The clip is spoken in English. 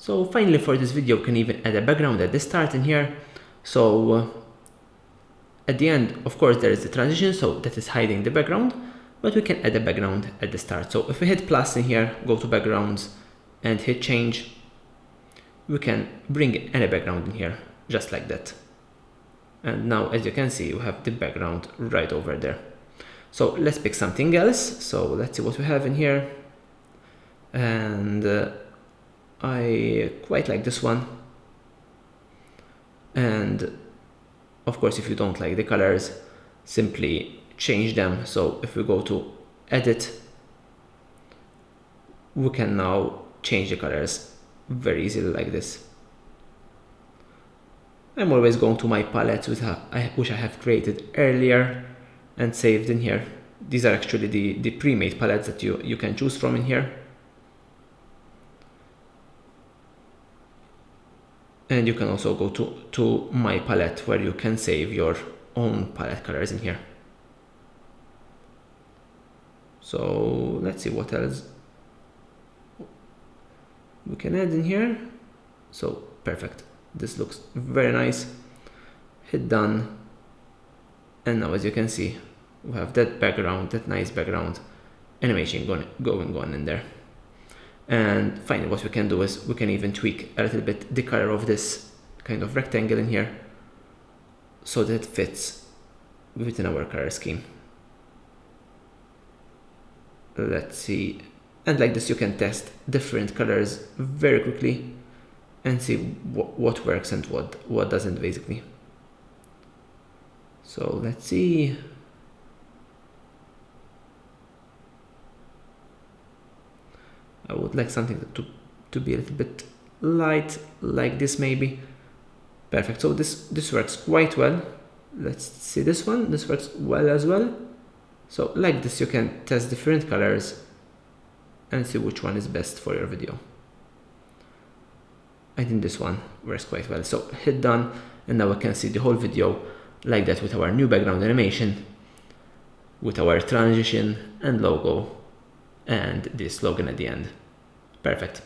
So finally, for this video, we can even add a background at the start in here. So at the end, of course, there is the transition, so that is hiding the background, but we can add a background at the start. So if we hit plus in here, go to backgrounds and hit change, we can bring any background in here, just like that. And now, as you can see, you have the background right over there. So let's pick something else. So let's see what we have in here. And I quite like this one. And of course, if you don't like the colors, simply change them. So if we go to edit, we can now change the colors very easily like this. I'm always going to my palette which I have created earlier and saved in here. These are actually the pre-made palettes that you can choose from in here. And you can also go to my palette where you can save your own palette colors in here. So let's see what else we can add in here. So perfect. This looks very nice. Hit done. And now, as you can see, we have that background, that nice background animation going on in there. And finally, what we can do is we can even tweak a little bit the color of this kind of rectangle in here so that it fits within our color scheme. Let's see. And like this, you can test different colors very quickly and see what works and what doesn't, basically. So let's see. I would like something to be a little bit light, like this maybe. Perfect. So this works quite well. Let's see this one. This works well as well. So like this, you can test different colors and see which one is best for your video. I think this one works quite well. So hit done, and now we can see the whole video like that with our new background animation, with our transition and logo, and this slogan at the end. Perfect.